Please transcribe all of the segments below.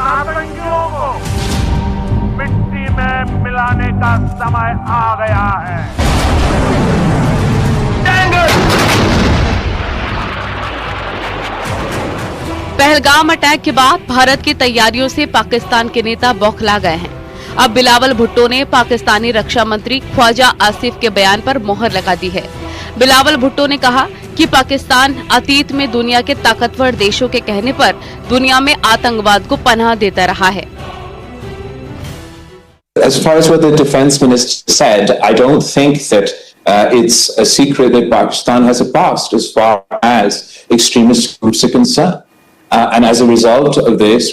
आतंकियों को मिट्टी में मिलाने का समय आ गया है। पहलगाम अटैक के बाद भारत की तैयारियों से पाकिस्तान के नेता बौखला गए हैं। अब बिलावल भुट्टो ने पाकिस्तानी रक्षा मंत्री ख्वाजा आसिफ के बयान पर मोहर लगा दी है। बिलावल भुट्टो ने कहा कि पाकिस्तान अतीत में दुनिया के ताकतवर देशों के कहने पर दुनिया में आतंकवाद को पनाह देता रहा है। As far as what the defense minister said, I don't think that it's a secret that Pakistan has a past as far as extremist groups are concerned. And as a result of this,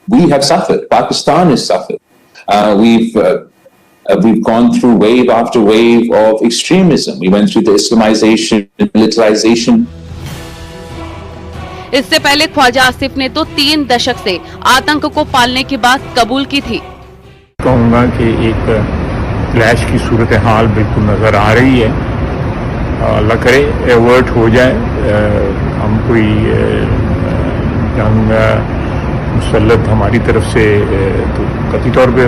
we have suffered. Pakistan has suffered. We've gone through wave after wave of extremism. We went through the Islamization, militarization. इससे पहले ख्वाजा आसिफ ने तो 3 दशक से आतंक को पालने की बात कबूल की थी। कहूँगा कि एक क्लैश की सूरत हाल बिल्कुल नजर आ रही है। अल्लाह करे एवर्ट हो जाए, हम कोई जंग मुसल्लत हमारी तरफ से तो कतई तौर पे।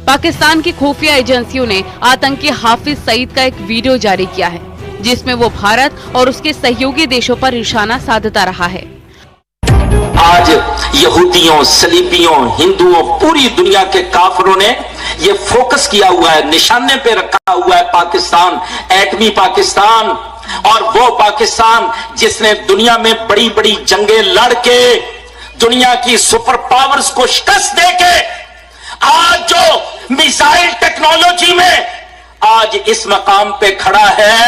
पाकिस्तान की खुफिया एजेंसियों ने आतंकी हाफिज सईद का एक वीडियो जारी किया है, जिसमें वो भारत और उसके सहयोगी देशों पर निशाना साधता रहा है। आज यहूदियों, सलीबियों, हिंदुओं, पूरी दुनिया के काफिरों ने ये फोकस किया हुआ है, निशाने पे रखा हुआ है पाकिस्तान, एटमी पाकिस्तान, और वो पाकिस्तान जिसने दुनिया में बड़ी बड़ी जंगें लड़ के दुनिया की सुपर पावर्स को शिकस्त देके आज जो मिसाइल टेक्नोलॉजी में आज इस मकाम पे खड़ा है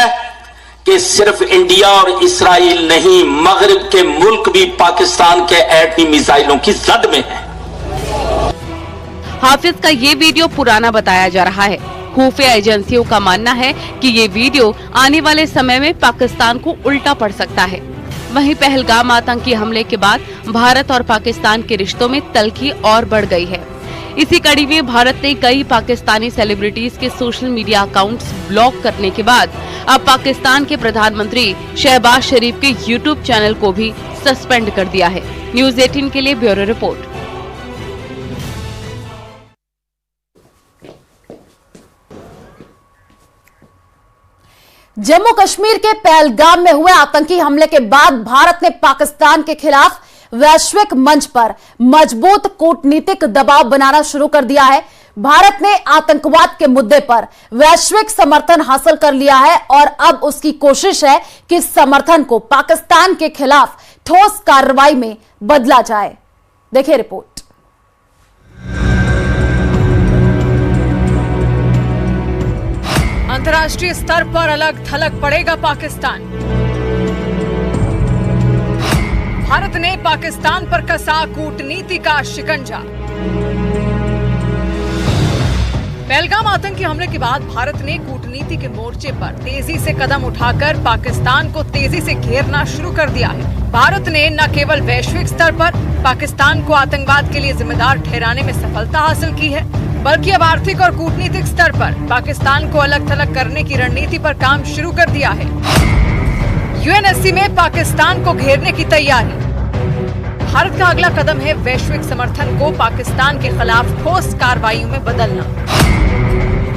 कि सिर्फ इंडिया और इस्राइल नहीं, मगरिब के मुल्क भी पाकिस्तान के एटमी मिसाइलों की जद में है। हाफिज का ये वीडियो पुराना बताया जा रहा है। खुफिया एजेंसियों का मानना है कि ये वीडियो आने वाले समय में पाकिस्तान को उल्टा पड़ सकता है। वहीं पहलगाम आतंकी हमले के बाद भारत और पाकिस्तान के रिश्तों में तल्खी और बढ़ गई है। इसी कड़ी में भारत ने कई पाकिस्तानी सेलिब्रिटीज के सोशल मीडिया अकाउंट्स ब्लॉक करने के बाद अब पाकिस्तान के प्रधानमंत्री शहबाज शरीफ के यूट्यूब चैनल को भी सस्पेंड कर दिया है। न्यूज़ 18 के लिए ब्यूरो रिपोर्ट। जम्मू कश्मीर के पहलगाम में हुए आतंकी हमले के बाद भारत ने पाकिस्तान के खिलाफ वैश्विक मंच पर मजबूत कूटनीतिक दबाव बनाना शुरू कर दिया है। भारत ने आतंकवाद के मुद्दे पर वैश्विक समर्थन हासिल कर लिया है और अब उसकी कोशिश है कि समर्थन को पाकिस्तान के खिलाफ ठोस कार्रवाई में बदला जाए। देखिए रिपोर्ट। अंतर्राष्ट्रीय स्तर पर अलग थलग पड़ेगा पाकिस्तान। भारत ने पाकिस्तान पर कसा कूटनीति का शिकंजा। पहलगाम आतंकी हमले के बाद भारत ने कूटनीति के मोर्चे पर तेजी से कदम उठाकर पाकिस्तान को तेजी से घेरना शुरू कर दिया है। भारत ने न केवल वैश्विक स्तर पर पाकिस्तान को आतंकवाद के लिए जिम्मेदार ठहराने में सफलता हासिल की है, बल्कि अब आर्थिक और कूटनीतिक स्तर पर पाकिस्तान को अलग थलग करने की रणनीति पर काम शुरू कर दिया है। यूएनएससी में पाकिस्तान को घेरने की तैयारी। भारत का अगला कदम है वैश्विक समर्थन को पाकिस्तान के खिलाफ ठोस कार्रवाइयों में बदलना।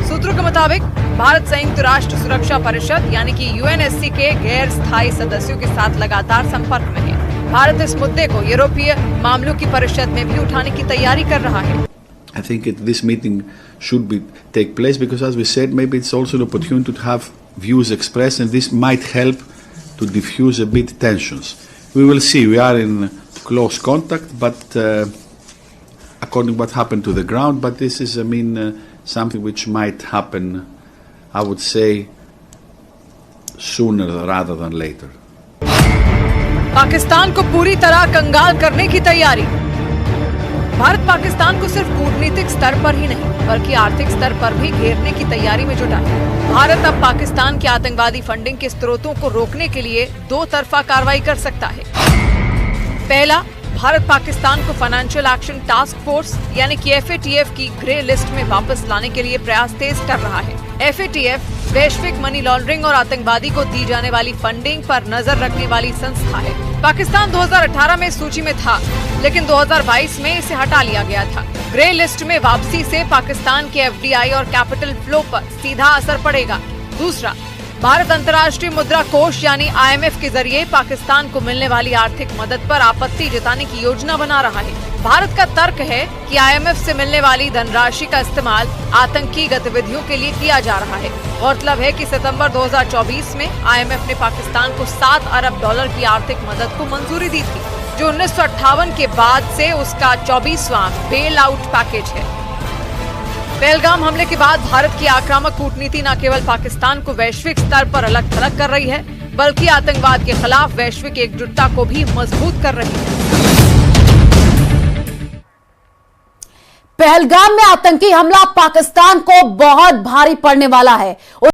सूत्रों के मुताबिक भारत संयुक्त राष्ट्र सुरक्षा परिषद यानी कि यूएनएससी के गैर स्थायी सदस्यों के साथ लगातार संपर्क में है। भारत इस मुद्दे को यूरोपीय मामलों की परिषद में भी उठाने की तैयारी कर रहा है। I think this meeting should take place because, as we said, maybe it's also an opportunity to have views expressed, and this might help to diffuse a bit tensions. We will see. We are in close contact, but according to what happened to the ground, but this is, something which might happen, I would say, sooner rather than later. Pakistan को पूरी तरह कंगाल करने की तैयारी। भारत पाकिस्तान को सिर्फ कूटनीतिक स्तर पर ही नहीं बल्कि आर्थिक स्तर पर भी घेरने की तैयारी में जुटा है। भारत अब पाकिस्तान के आतंकवादी फंडिंग के स्रोतों को रोकने के लिए 2 तरफा कार्रवाई कर सकता है। पहला, भारत पाकिस्तान को फाइनेंशियल एक्शन टास्क फोर्स यानी कि FATF की ग्रे लिस्ट में वापस लाने के लिए प्रयास तेज कर रहा है। FATF वैश्विक मनी लॉन्ड्रिंग और आतंकवादी को दी जाने वाली फंडिंग पर नजर रखने वाली संस्था है। पाकिस्तान 2018 में सूची में था, लेकिन 2022 में इसे हटा लिया गया था। ग्रे लिस्ट में वापसी से पाकिस्तान के एफडीआई और कैपिटल फ्लो पर सीधा असर पड़ेगा। दूसरा, भारत अंतर्राष्ट्रीय मुद्रा कोष यानी IMF के जरिए पाकिस्तान को मिलने वाली आर्थिक मदद पर आपत्ति जताने की योजना बना रहा है। भारत का तर्क है कि IMF से मिलने वाली धनराशि का इस्तेमाल आतंकी गतिविधियों के लिए किया जा रहा है। गौरतलब है कि सितंबर 2024 में IMF ने पाकिस्तान को $7 अरब की आर्थिक मदद को मंजूरी दी थी, जो 1958 के बाद से उसका 24वां बेल आउट पैकेज है। पहलगाम हमले के बाद भारत की आक्रामक कूटनीति न केवल पाकिस्तान को वैश्विक स्तर पर अलग थलग कर रही है, बल्कि आतंकवाद के खिलाफ वैश्विक एकजुटता को भी मजबूत कर रही है। पहलगाम में आतंकी हमला पाकिस्तान को बहुत भारी पड़ने वाला है।